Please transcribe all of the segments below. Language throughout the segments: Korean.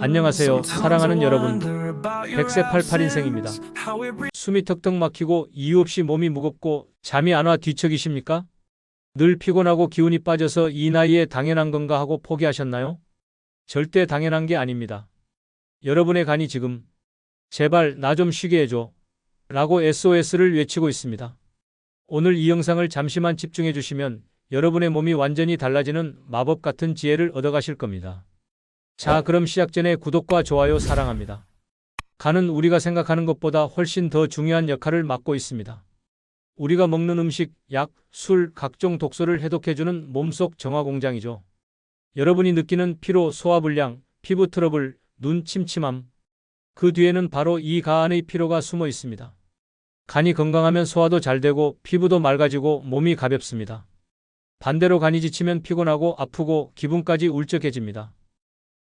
안녕하세요, 사랑하는 여러분. 100세 88인생입니다. 숨이 턱턱 막히고 이유 없이 몸이 무겁고 잠이 안 와 뒤척이십니까? 늘 피곤하고 기운이 빠져서 이 나이에 당연한 건가 하고 포기하셨나요? 절대 당연한 게 아닙니다. 여러분의 간이 지금 제발 나 좀 쉬게 해줘 라고 SOS를 외치고 있습니다. 오늘 이 영상을 잠시만 집중해 주시면 여러분의 몸이 완전히 달라지는 마법 같은 지혜를 얻어가실 겁니다. 자, 그럼 시작 전에 구독과 좋아요 사랑합니다. 간은 우리가 생각하는 것보다 훨씬 더 중요한 역할을 맡고 있습니다. 우리가 먹는 음식, 약, 술, 각종 독소를 해독해주는 몸속 정화공장이죠. 여러분이 느끼는 피로, 소화불량, 피부 트러블, 눈 침침함, 그 뒤에는 바로 이 간 안의 피로가 숨어 있습니다. 간이 건강하면 소화도 잘 되고 피부도 맑아지고 몸이 가볍습니다. 반대로 간이 지치면 피곤하고 아프고 기분까지 울적해집니다.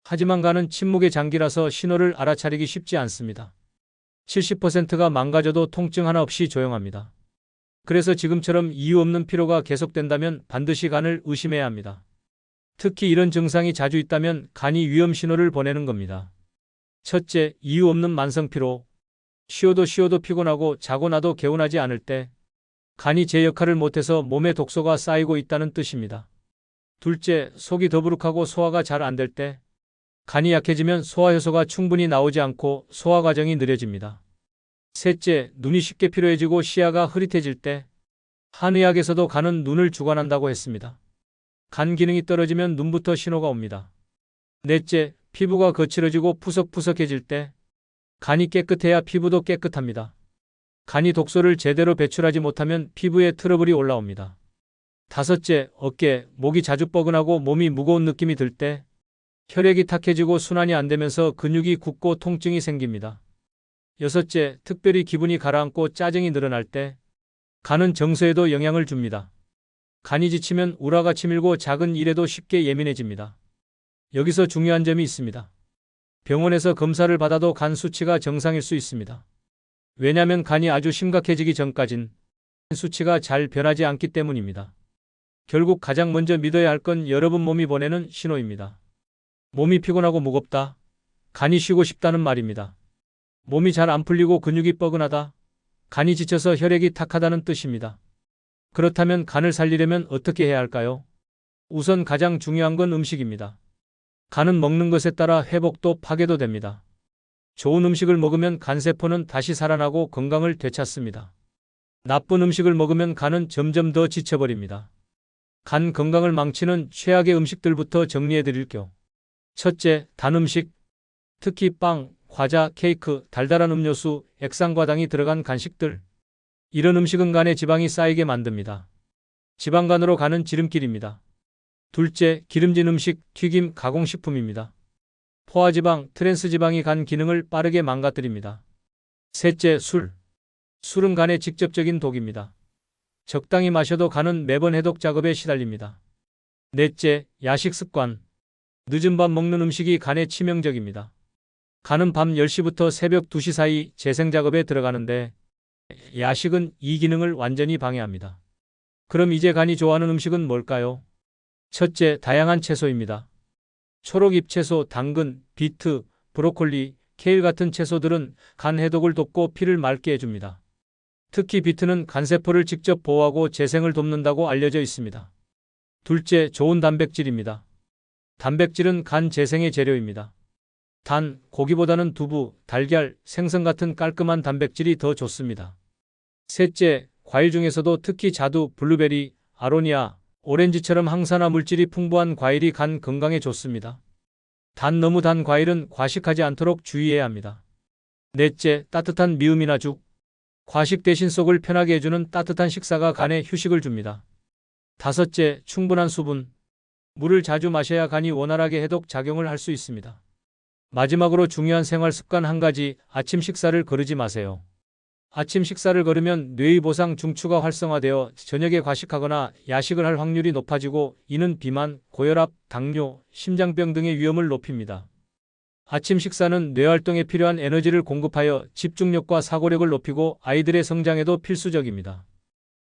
하지만 간은 침묵의 장기라서 신호를 알아차리기 쉽지 않습니다. 70%가 망가져도 통증 하나 없이 조용합니다. 그래서 지금처럼 이유 없는 피로가 계속된다면 반드시 간을 의심해야 합니다. 특히 이런 증상이 자주 있다면 간이 위험 신호를 보내는 겁니다. 첫째, 이유 없는 만성피로. 쉬어도 피곤하고 자고 나도 개운하지 않을 때 간이 제 역할을 못해서 몸에 독소가 쌓이고 있다는 뜻입니다. 둘째, 속이 더부룩하고 소화가 잘 안 될 때 간이 약해지면 소화효소가 충분히 나오지 않고 소화 과정이 느려집니다. 셋째, 눈이 쉽게 피로해지고 시야가 흐릿해질 때 한의학에서도 간은 눈을 주관한다고 했습니다. 간 기능이 떨어지면 눈부터 신호가 옵니다. 넷째, 피부가 거칠어지고 푸석푸석해질 때 간이 깨끗해야 피부도 깨끗합니다. 간이 독소를 제대로 배출하지 못하면 피부에 트러블이 올라옵니다. 다섯째, 어깨, 목이 자주 뻐근하고 몸이 무거운 느낌이 들 때 혈액이 탁해지고 순환이 안 되면서 근육이 굳고 통증이 생깁니다. 여섯째, 특별히 기분이 가라앉고 짜증이 늘어날 때 간은 정서에도 영향을 줍니다. 간이 지치면 우라가 치밀고 작은 일에도 쉽게 예민해집니다. 여기서 중요한 점이 있습니다. 병원에서 검사를 받아도 간 수치가 정상일 수 있습니다. 왜냐하면 간이 아주 심각해지기 전까진 수치가 잘 변하지 않기 때문입니다. 결국 가장 먼저 믿어야 할 건 여러분 몸이 보내는 신호입니다. 몸이 피곤하고 무겁다. 간이 쉬고 싶다는 말입니다. 몸이 잘 안 풀리고 근육이 뻐근하다. 간이 지쳐서 혈액이 탁하다는 뜻입니다. 그렇다면 간을 살리려면 어떻게 해야 할까요? 우선 가장 중요한 건 음식입니다. 간은 먹는 것에 따라 회복도 파괴도 됩니다. 좋은 음식을 먹으면 간세포는 다시 살아나고 건강을 되찾습니다. 나쁜 음식을 먹으면 간은 점점 더 지쳐버립니다. 간 건강을 망치는 최악의 음식들부터 정리해 드릴게요. 첫째, 단 음식. 특히 빵, 과자, 케이크, 달달한 음료수, 액상과당이 들어간 간식들. 이런 음식은 간에 지방이 쌓이게 만듭니다. 지방간으로 가는 지름길입니다. 둘째, 기름진 음식, 튀김, 가공식품입니다. 포화지방, 트랜스지방이 간 기능을 빠르게 망가뜨립니다. 셋째, 술. 술은 간에 직접적인 독입니다. 적당히 마셔도 간은 매번 해독 작업에 시달립니다. 넷째, 야식 습관. 늦은 밤 먹는 음식이 간에 치명적입니다. 간은 밤 10시부터 새벽 2시 사이 재생작업에 들어가는데 야식은 이 기능을 완전히 방해합니다. 그럼 이제 간이 좋아하는 음식은 뭘까요? 첫째, 다양한 채소입니다. 초록잎 채소, 당근, 비트, 브로콜리, 케일 같은 채소들은 간 해독을 돕고 피를 맑게 해줍니다. 특히 비트는 간세포를 직접 보호하고 재생을 돕는다고 알려져 있습니다. 둘째, 좋은 단백질입니다. 단백질은 간 재생의 재료입니다. 단, 고기보다는 두부, 달걀, 생선 같은 깔끔한 단백질이 더 좋습니다. 셋째, 과일 중에서도 특히 자두, 블루베리, 아로니아, 오렌지처럼 항산화 물질이 풍부한 과일이 간 건강에 좋습니다. 단, 너무 단 과일은 과식하지 않도록 주의해야 합니다. 넷째, 따뜻한 미음이나 죽. 과식 대신 속을 편하게 해주는 따뜻한 식사가 간에 휴식을 줍니다. 다섯째, 충분한 수분. 물을 자주 마셔야 간이 원활하게 해독 작용을 할 수 있습니다. 마지막으로 중요한 생활 습관 한 가지, 아침 식사를 거르지 마세요. 아침 식사를 거르면 뇌의 보상 중추가 활성화되어 저녁에 과식하거나 야식을 할 확률이 높아지고 이는 비만, 고혈압, 당뇨, 심장병 등의 위험을 높입니다. 아침 식사는 뇌활동에 필요한 에너지를 공급하여 집중력과 사고력을 높이고 아이들의 성장에도 필수적입니다.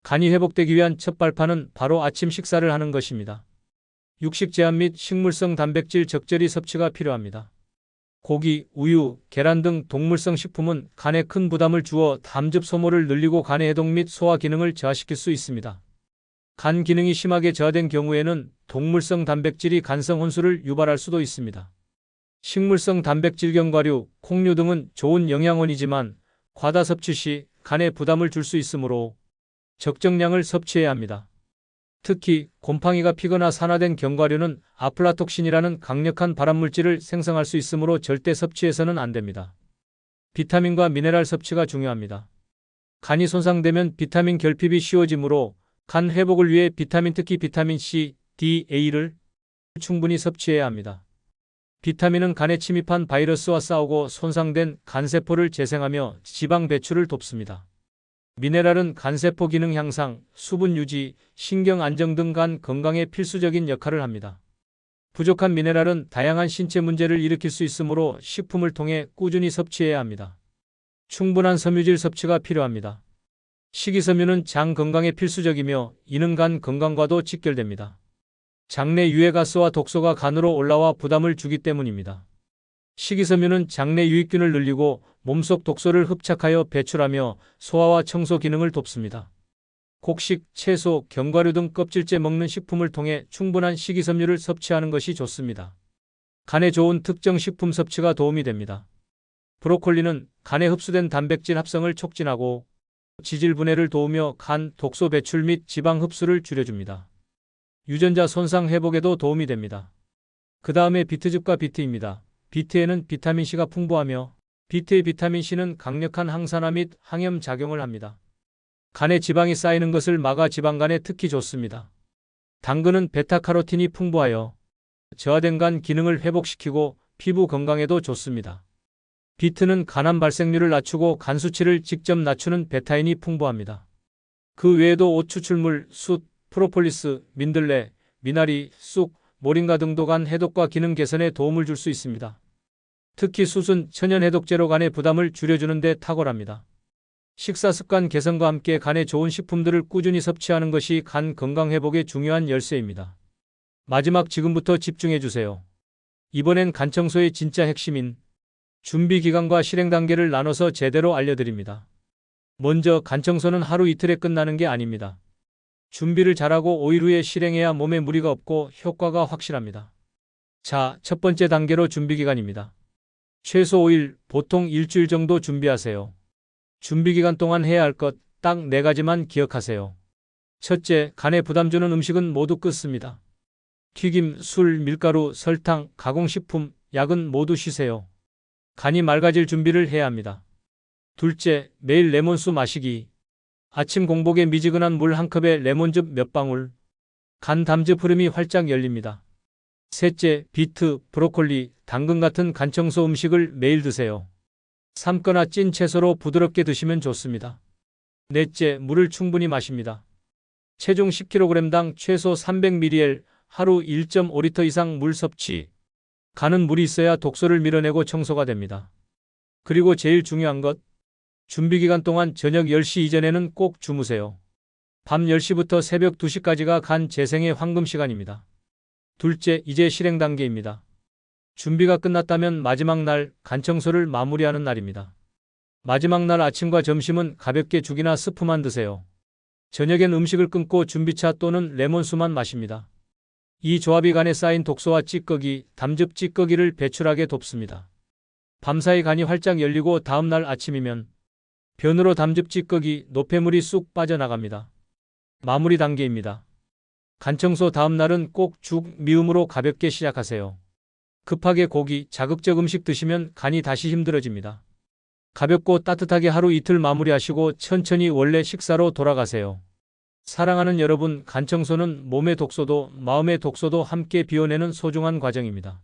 간이 회복되기 위한 첫 발판은 바로 아침 식사를 하는 것입니다. 육식 제한 및 식물성 단백질 적절히 섭취가 필요합니다. 고기, 우유, 계란 등 동물성 식품은 간에 큰 부담을 주어 담즙 소모를 늘리고 간의 해독 및 소화 기능을 저하시킬 수 있습니다. 간 기능이 심하게 저하된 경우에는 동물성 단백질이 간성 혼수를 유발할 수도 있습니다. 식물성 단백질 견과류, 콩류 등은 좋은 영양원이지만 과다 섭취 시 간에 부담을 줄 수 있으므로 적정량을 섭취해야 합니다. 특히 곰팡이가 피거나 산화된 견과류는 아플라톡신이라는 강력한 발암물질을 생성할 수 있으므로 절대 섭취해서는 안 됩니다. 비타민과 미네랄 섭취가 중요합니다. 간이 손상되면 비타민 결핍이 쉬워지므로 간 회복을 위해 비타민 특히 비타민 C, D, A를 충분히 섭취해야 합니다. 비타민은 간에 침입한 바이러스와 싸우고 손상된 간세포를 재생하며 지방 배출을 돕습니다. 미네랄은 간세포 기능 향상, 수분 유지, 신경 안정 등 간 건강에 필수적인 역할을 합니다. 부족한 미네랄은 다양한 신체 문제를 일으킬 수 있으므로 식품을 통해 꾸준히 섭취해야 합니다. 충분한 섬유질 섭취가 필요합니다. 식이섬유는 장 건강에 필수적이며 이는 간 건강과도 직결됩니다. 장내 유해가스와 독소가 간으로 올라와 부담을 주기 때문입니다. 식이섬유는 장내 유익균을 늘리고 몸속 독소를 흡착하여 배출하며 소화와 청소 기능을 돕습니다. 곡식, 채소, 견과류 등 껍질째 먹는 식품을 통해 충분한 식이섬유를 섭취하는 것이 좋습니다. 간에 좋은 특정 식품 섭취가 도움이 됩니다. 브로콜리는 간에 흡수된 단백질 합성을 촉진하고 지질 분해를 도우며 간 독소 배출 및 지방 흡수를 줄여줍니다. 유전자 손상 회복에도 도움이 됩니다. 그 다음에 비트즙과 비트입니다. 비트에는 비타민C가 풍부하며 비트의 비타민C는 강력한 항산화 및 항염 작용을 합니다. 간에 지방이 쌓이는 것을 막아 지방간에 특히 좋습니다. 당근은 베타카로틴이 풍부하여 저하된 간 기능을 회복시키고 피부 건강에도 좋습니다. 비트는 간암 발생률을 낮추고 간 수치를 직접 낮추는 베타인이 풍부합니다. 그 외에도 옷 추출물, 숯, 프로폴리스, 민들레, 미나리, 쑥, 모링가 등도 간 해독과 기능 개선에 도움을 줄 수 있습니다. 특히 숯은 천연 해독제로 간의 부담을 줄여주는 데 탁월합니다. 식사 습관 개선과 함께 간에 좋은 식품들을 꾸준히 섭취하는 것이 간 건강 회복의 중요한 열쇠입니다. 마지막 지금부터 집중해 주세요. 이번엔 간 청소의 진짜 핵심인 준비 기간과 실행 단계를 나눠서 제대로 알려드립니다. 먼저 간 청소는 하루 이틀에 끝나는 게 아닙니다. 준비를 잘하고 5일 후에 실행해야 몸에 무리가 없고 효과가 확실합니다. 자, 첫 번째 단계로 준비 기간입니다. 최소 5일, 보통 일주일 정도 준비하세요. 준비 기간 동안 해야 할 것 딱 4가지만 기억하세요. 첫째, 간에 부담 주는 음식은 모두 끊습니다. 튀김, 술, 밀가루, 설탕, 가공식품, 약은 모두 쉬세요. 간이 맑아질 준비를 해야 합니다. 둘째, 매일 레몬수 마시기. 아침 공복에 미지근한 물 한 컵에 레몬즙 몇 방울. 간 담즙 흐름이 활짝 열립니다. 셋째, 비트, 브로콜리, 당근 같은 간 청소 음식을 매일 드세요. 삶거나 찐 채소로 부드럽게 드시면 좋습니다. 넷째, 물을 충분히 마십니다. 체중 10kg당 최소 300ml, 하루 1.5리터 이상 물 섭취. 간은 물이 있어야 독소를 밀어내고 청소가 됩니다. 그리고 제일 중요한 것, 준비 기간 동안 저녁 10시 이전에는 꼭 주무세요. 밤 10시부터 새벽 2시까지가 간 재생의 황금 시간입니다. 둘째, 이제 실행 단계입니다. 준비가 끝났다면 마지막 날 간 청소를 마무리하는 날입니다. 마지막 날 아침과 점심은 가볍게 죽이나 스프만 드세요. 저녁엔 음식을 끊고 준비차 또는 레몬수만 마십니다. 이 조합이 간에 쌓인 독소와 찌꺼기, 담즙 찌꺼기를 배출하게 돕습니다. 밤사이 간이 활짝 열리고 다음 날 아침이면 변으로 담즙 찌꺼기, 노폐물이 쑥 빠져나갑니다. 마무리 단계입니다. 간 청소 다음 날은 꼭 죽, 미음으로 가볍게 시작하세요. 급하게 고기, 자극적 음식 드시면 간이 다시 힘들어집니다. 가볍고 따뜻하게 하루 이틀 마무리하시고 천천히 원래 식사로 돌아가세요. 사랑하는 여러분, 간 청소는 몸의 독소도 마음의 독소도 함께 비워내는 소중한 과정입니다.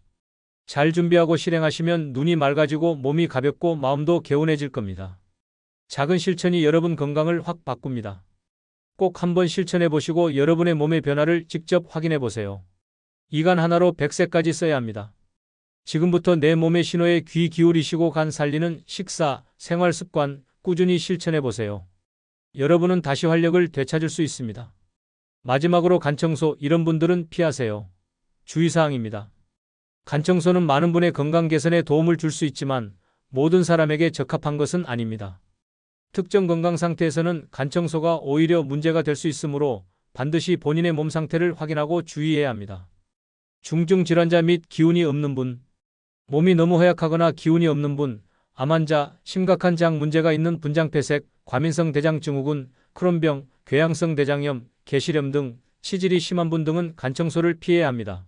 잘 준비하고 실행하시면 눈이 맑아지고 몸이 가볍고 마음도 개운해질 겁니다. 작은 실천이 여러분 건강을 확 바꿉니다. 꼭 한번 실천해 보시고 여러분의 몸의 변화를 직접 확인해 보세요. 이 간 하나로 100세까지 써야 합니다. 지금부터 내 몸의 신호에 귀 기울이시고 간 살리는 식사, 생활 습관 꾸준히 실천해 보세요. 여러분은 다시 활력을 되찾을 수 있습니다. 마지막으로 간 청소, 이런 분들은 피하세요. 주의사항입니다. 간청소는 많은 분의 건강 개선에 도움을 줄 수 있지만 모든 사람에게 적합한 것은 아닙니다. 특정 건강 상태에서는 간청소가 오히려 문제가 될 수 있으므로 반드시 본인의 몸 상태를 확인하고 주의해야 합니다. 중증 질환자 및 기운이 없는 분, 몸이 너무 허약하거나 기운이 없는 분, 암 환자, 심각한 장 문제가 있는 분장폐색, 과민성 대장 증후군, 크론병, 궤양성 대장염, 개시염 등 치질이 심한 분 등은 간청소를 피해야 합니다.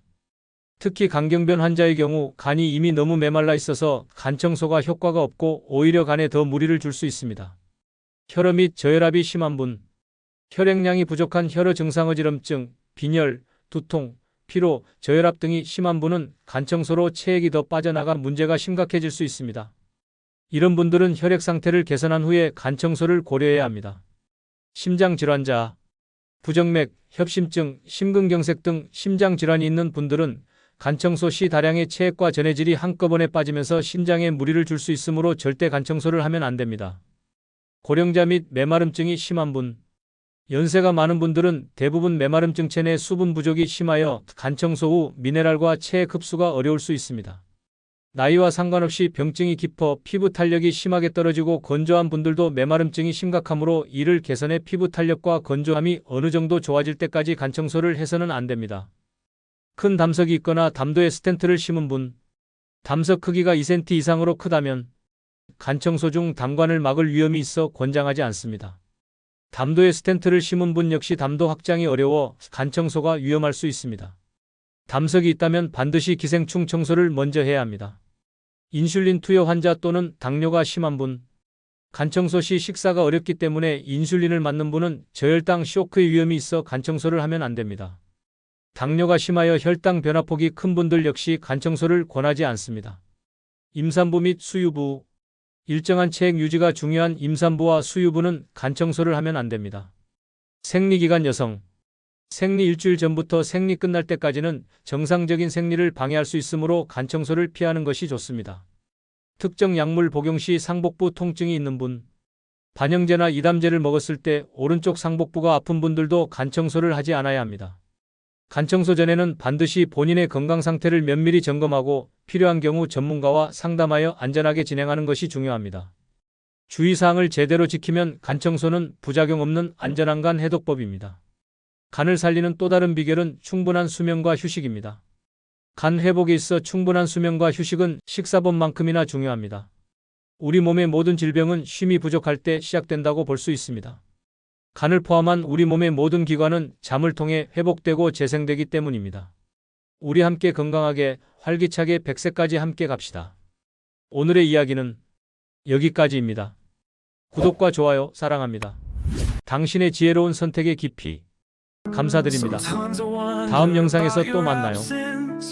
특히 간경변 환자의 경우 간이 이미 너무 메말라 있어서 간청소가 효과가 없고 오히려 간에 더 무리를 줄 수 있습니다. 혈압 및 저혈압이 심한 분, 혈액량이 부족한 혈여 증상 어지럼증, 빈혈, 두통, 피로, 저혈압 등이 심한 분은 간청소로 체액이 더 빠져나가 문제가 심각해질 수 있습니다. 이런 분들은 혈액 상태를 개선한 후에 간청소를 고려해야 합니다. 심장질환자, 부정맥, 협심증, 심근경색 등 심장질환이 있는 분들은 간청소 시 다량의 체액과 전해질이 한꺼번에 빠지면서 심장에 무리를 줄 수 있으므로 절대 간청소를 하면 안 됩니다. 고령자 및 메마름증이 심한 분, 연세가 많은 분들은 대부분 메마름증 체내 수분 부족이 심하여 간청소 후 미네랄과 체액 흡수가 어려울 수 있습니다. 나이와 상관없이 병증이 깊어 피부 탄력이 심하게 떨어지고 건조한 분들도 메마름증이 심각하므로 이를 개선해 피부 탄력과 건조함이 어느 정도 좋아질 때까지 간청소를 해서는 안 됩니다. 큰 담석이 있거나 담도에 스텐트를 심은 분, 담석 크기가 2cm 이상으로 크다면 간청소 중 담관을 막을 위험이 있어 권장하지 않습니다. 담도에 스텐트를 심은 분 역시 담도 확장이 어려워 간청소가 위험할 수 있습니다. 담석이 있다면 반드시 기생충 청소를 먼저 해야 합니다. 인슐린 투여 환자 또는 당뇨가 심한 분, 간청소 시 식사가 어렵기 때문에 인슐린을 맞는 분은 저혈당 쇼크의 위험이 있어 간청소를 하면 안 됩니다. 당뇨가 심하여 혈당 변화폭이 큰 분들 역시 간청소를 권하지 않습니다. 임산부 및 수유부, 일정한 체액 유지가 중요한 임산부와 수유부는 간청소를 하면 안 됩니다. 생리기간 여성, 생리 일주일 전부터 생리 끝날 때까지는 정상적인 생리를 방해할 수 있으므로 간청소를 피하는 것이 좋습니다. 특정 약물 복용 시 상복부 통증이 있는 분, 반영제나 이담제를 먹었을 때 오른쪽 상복부가 아픈 분들도 간청소를 하지 않아야 합니다. 간청소 전에는 반드시 본인의 건강 상태를 면밀히 점검하고 필요한 경우 전문가와 상담하여 안전하게 진행하는 것이 중요합니다. 주의사항을 제대로 지키면 간청소는 부작용 없는 안전한 간 해독법입니다. 간을 살리는 또 다른 비결은 충분한 수면과 휴식입니다. 간 회복에 있어 충분한 수면과 휴식은 식사법만큼이나 중요합니다. 우리 몸의 모든 질병은 쉼이 부족할 때 시작된다고 볼 수 있습니다. 간을 포함한 우리 몸의 모든 기관은 잠을 통해 회복되고 재생되기 때문입니다. 우리 함께 건강하게 활기차게 100세까지 함께 갑시다. 오늘의 이야기는 여기까지입니다. 구독과 좋아요 사랑합니다. 당신의 지혜로운 선택의 깊이 감사드립니다. 다음 영상에서 또 만나요.